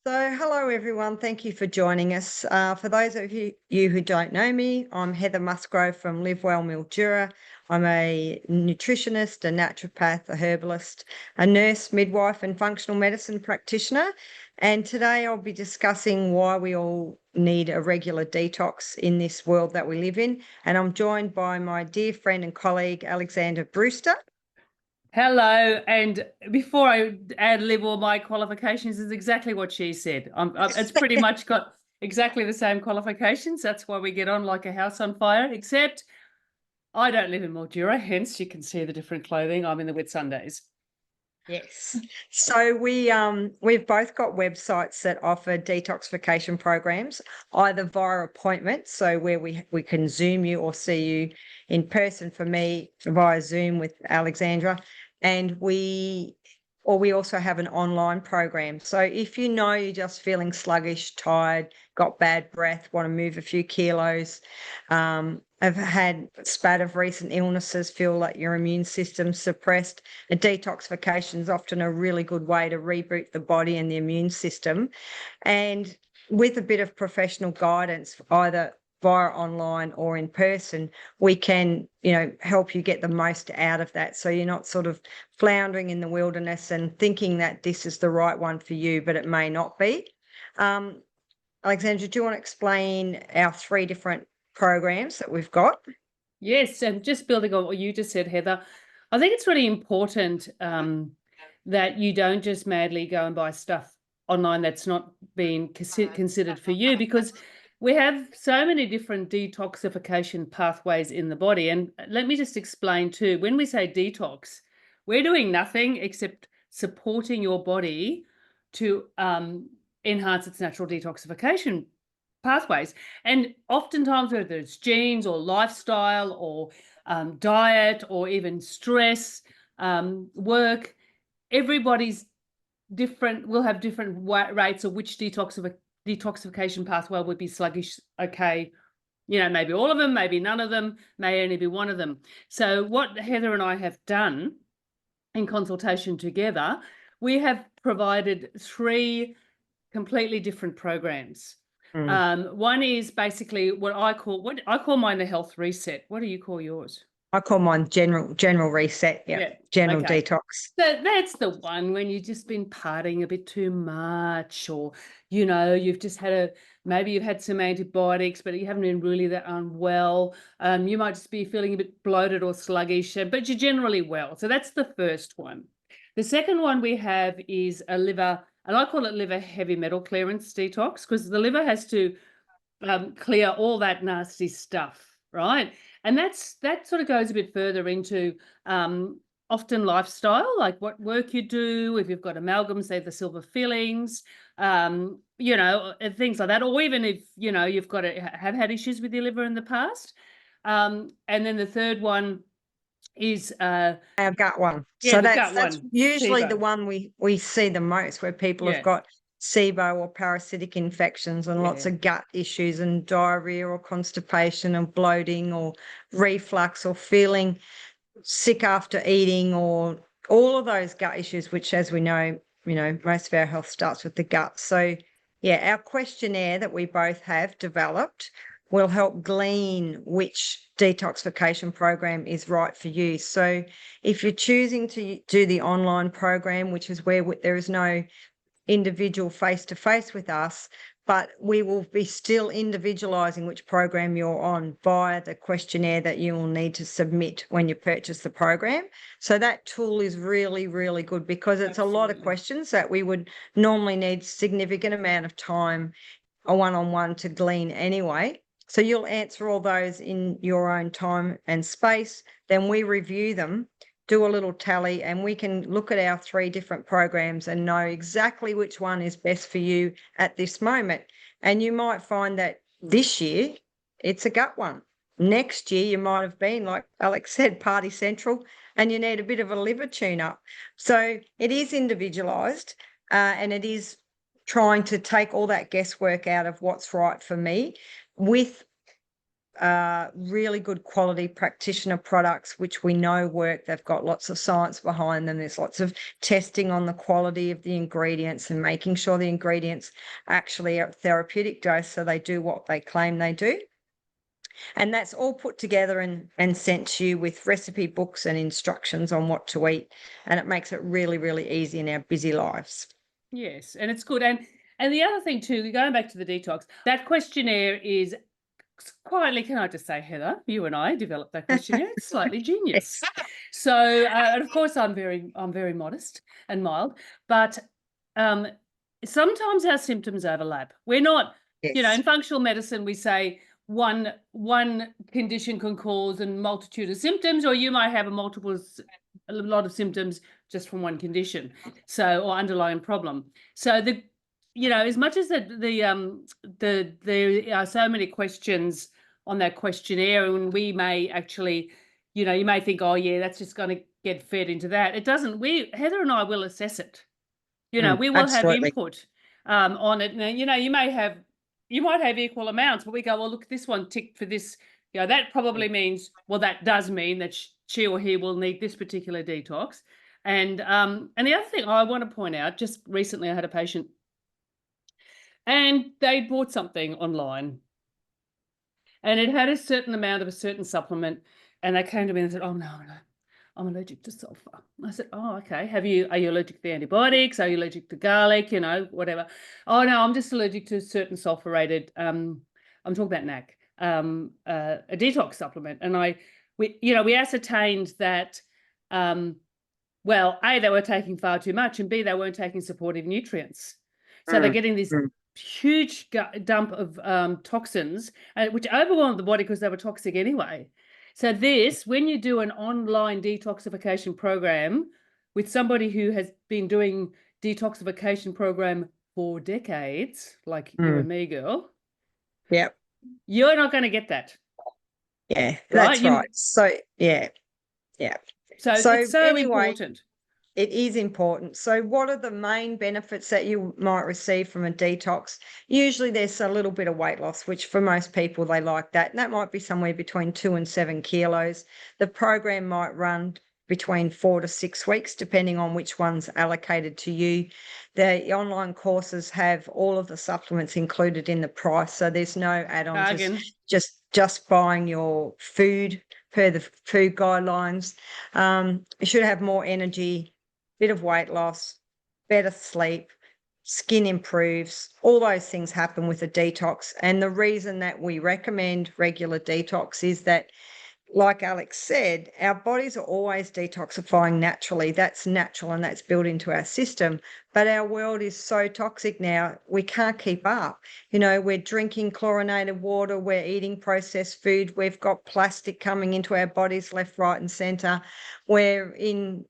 So, hello everyone. Thank you for joining us. For those of you who don't know me, I'm Heather Musgrove from Live Well Mildura. I'm a nutritionist, a naturopath, a herbalist, a nurse, midwife, and functional medicine practitioner. And today I'll be discussing why we all need a regular detox in this world that we live in. And I'm joined by my dear friend and colleague, Alexandra Brewster. Hello, and before I ad-lib all my qualifications, is exactly what she said. It's pretty much got exactly the same qualifications. That's why we get on like a house on fire, except I don't live in Mildura, hence you can see the different clothing. I'm in the Whitsundays. Yes. So we've both got websites that offer detoxification programs, either via appointment, so where we can Zoom you or see you in person, for me via Zoom with Alexandra, and we also have an online program. So if you know you're just feeling sluggish, tired, got bad breath, want to move a few kilos, have had a spat of recent illnesses, feel like your immune system's suppressed, a detoxification is often a really good way to reboot the body and the immune system. And with a bit of professional guidance, either via online or in person, we can, help you get the most out of that. So you're not sort of floundering in the wilderness and thinking that this is the right one for you, but it may not be. Alexandra, do you want to explain our 3 different programs that we've got? Yes, and just building on what you just said, Heather, I think it's really important that you don't just madly go and buy stuff online that's not being considered for you, because we have so many different detoxification pathways in the body. And let me just explain too, when we say detox, we're doing nothing except supporting your body to enhance its natural detoxification pathways. And oftentimes, whether it's genes or lifestyle or diet or even stress, work, everybody's different, will have different rates of which detoxification pathway would be sluggish. Okay, maybe all of them, maybe none of them, may only be one of them. So what Heather and I have done in consultation together, we have provided 3 completely different programs. One is basically what I call mine the health reset. What do you call yours? I call mine general reset. Yeah. General okay. detox. So that's the one when you've just been partying a bit too much, or you've just maybe you've had some antibiotics, but you haven't been really that unwell. You might just be feeling a bit bloated or sluggish, but you're generally well. So that's the first one. The second one we have is a liver, and I call it liver heavy metal clearance detox, because the liver has to clear all that nasty stuff, right? And that sort of goes a bit further into often lifestyle, like what work you do, if you've got amalgams, say the silver fillings, things like that, or even if you've got have had issues with your liver in the past. And then the third one is our gut one. Yeah, so the that's gut one, usually SIBO. The one we see the most, where people have got SIBO or parasitic infections and lots of gut issues and diarrhea or constipation and bloating or reflux or feeling sick after eating, or all of those gut issues, which, as we know, most of our health starts with the gut. So our questionnaire that we both have developed will help glean which detoxification program is right for you. So if you're choosing to do the online program, which is where there is no individual face-to-face with us, but we will be still individualizing which program you're on via the questionnaire that you will need to submit when you purchase the program. So that tool is really, really good, because it's a lot of questions that we would normally need significant amount of time, a one-on-one, to glean anyway. So you'll answer all those in your own time and space. Then we review them, do a little tally, and we can look at our 3 different programs and know exactly which one is best for you at this moment. And you might find that this year it's a gut one. Next year you might have been, like Alex said, party central, and you need a bit of a liver tune-up. So it is individualized, and it is trying to take all that guesswork out of what's right for me, with really good quality practitioner products, which we know work. They've got lots of science behind them. There's lots of testing on the quality of the ingredients and making sure the ingredients actually are at therapeutic dose, so they do what they claim they do. And that's all put together and sent to you with recipe books and instructions on what to eat. And it makes it really, really easy in our busy lives. Yes, and it's good. And the other thing too, going back to the detox, that questionnaire is quietly, can I just say, Heather, you and I developed that questionnaire. It's slightly genius. So, and of course, I'm very modest and mild, but sometimes our symptoms overlap. We're not, you know, in functional medicine, we say one condition can cause a multitude of symptoms, or you might have a lot of symptoms just from one condition, so, or underlying problem. So you know, as much as there are so many questions on that questionnaire, and we may actually, you know, you may think, oh yeah, that's just going to get fed into that. It doesn't. Heather and I will assess it. You know, we will have input on it. Now, you know, you might have equal amounts, but we go, well, look, this one ticked for this. You know, that probably means, well, that does mean that she or he will need this particular detox. And the other thing I want to point out, just recently I had a patient and they bought something online and it had a certain amount of a certain supplement, and they came to me and said, oh, no, I'm allergic to sulfur. I said, oh, okay. Are you allergic to antibiotics? Are you allergic to garlic? You know, whatever. Oh, no, I'm just allergic to certain sulfurated, I'm talking about NAC, a detox supplement. And we ascertained that, well, A, they were taking far too much, and B, they weren't taking supportive nutrients. So they're getting this huge dump of toxins, which overwhelmed the body because they were toxic anyway. So when you do an online detoxification program with somebody who has been doing detoxification program for decades, like you and me, girl. Yep. You're not going to get that. Yeah, that's right. So, yeah. So it's so important. It is important. So what are the main benefits that you might receive from a detox? Usually there's a little bit of weight loss, which for most people, they like that. And that might be somewhere between 2 and 7 kilos. The program might run between 4 to 6 weeks, depending on which one's allocated to you. The online courses have all of the supplements included in the price. So there's no add-ons, just buying your food per the food guidelines. You should have more energy, bit of weight loss, better sleep, skin improves. All those things happen with a detox. And the reason that we recommend regular detox is that, like Alex said, our bodies are always detoxifying naturally. That's natural and that's built into our system. But our world is so toxic now, we can't keep up. You know, we're drinking chlorinated water, we're eating processed food, we've got plastic coming into our bodies left, right, and centre. We're in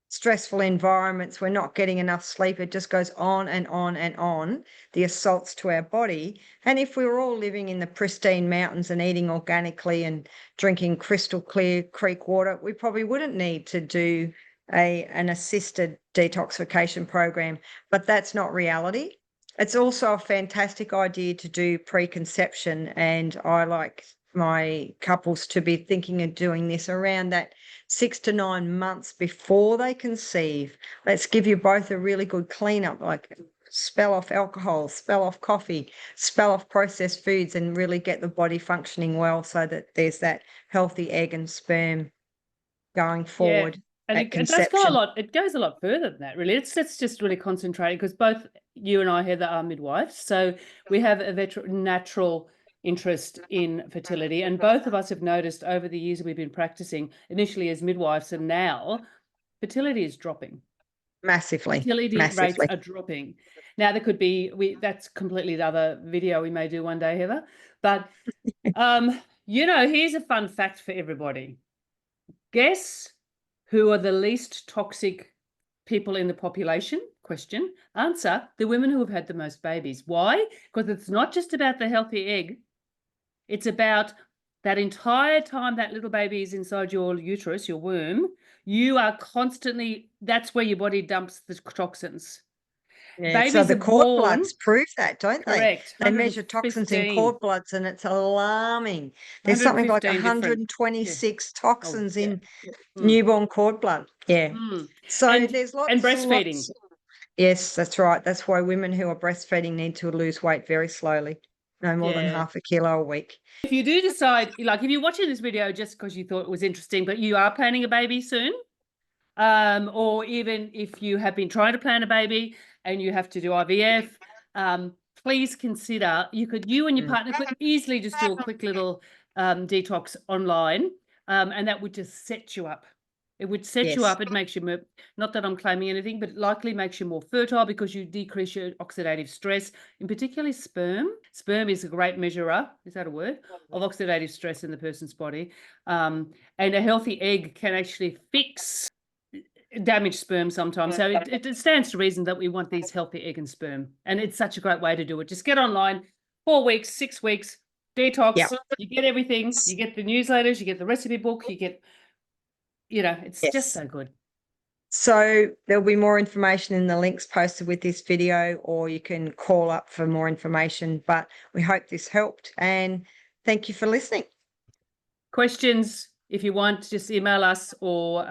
stressful environments, we're not getting enough sleep. It just goes on and on and on, the assaults to our body. And if we were all living in the pristine mountains and eating organically and drinking crystal clear creek water, we probably wouldn't need to do an assisted detoxification program. But that's not reality. It's also a fantastic idea to do preconception, and I like my couples to be thinking of doing this around that 6 to 9 months before they conceive. Let's give you both a really good cleanup, like spell off alcohol, spell off coffee, spell off processed foods, and really get the body functioning well so that there's that healthy egg and sperm going forward. Yeah. And it does go a lot. It goes a lot further than that, really. It's just really concentrating, because both you and I, Heather, are midwives, so we have a natural interest in fertility, and both of us have noticed over the years we've been practicing, initially as midwives and now, fertility is dropping massively. Fertility rates are dropping. Now there could be that's completely the other video we may do one day, Heather, but you know, here's a fun fact for everybody. Guess who are the least toxic people in the population? Question. Answer: the women who have had the most babies. Why? Because it's not just about the healthy egg. It's about that entire time that little baby is inside your uterus, your womb, you are constantly, that's where your body dumps the toxins. Yeah, so Babies the are cord born. bloods prove that, don't they? Correct. They measure toxins in 115. cord bloods, and it's alarming. There's something like 115 different. 126 Oh, toxins yeah. in Mm, newborn cord blood. Yeah. mm. So And there's and lots. breastfeeding. Yes, that's right. That's why women who are breastfeeding need to lose weight very slowly, no more than Yeah. half a kilo a week. If you do decide, like if you're watching this video just because you thought it was interesting, but you are planning a baby soon, or even if you have been trying to plan a baby and you have to do IVF, please consider you and your partner could easily just do a quick little detox online, and that would just set you up. It would set you Yes. up. It makes you more, not that I'm claiming anything, but it likely makes you more fertile because you decrease your oxidative stress, in particularly sperm. Sperm is a great measurer, is that a word, of oxidative stress in the person's body. And a healthy egg can actually fix damaged sperm sometimes. So it stands to reason that we want these healthy egg and sperm. And it's such a great way to do it. Just get online, 4 weeks, 6 weeks, detox. Yep. You get everything. You get the newsletters, you get the recipe book, you get, it's just so good. So there'll be more information in the links posted with this video, or you can call up for more information. But we hope this helped, and thank you for listening. Questions, if you want, just email us, or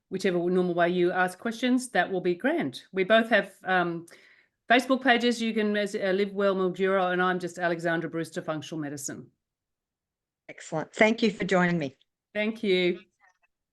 whichever normal way you ask questions, that will be grand. We both have Facebook pages. You can Live Well Mildura, and I'm just Alexandra Brewster, Functional Medicine. Excellent. Thank you for joining me. Thank you.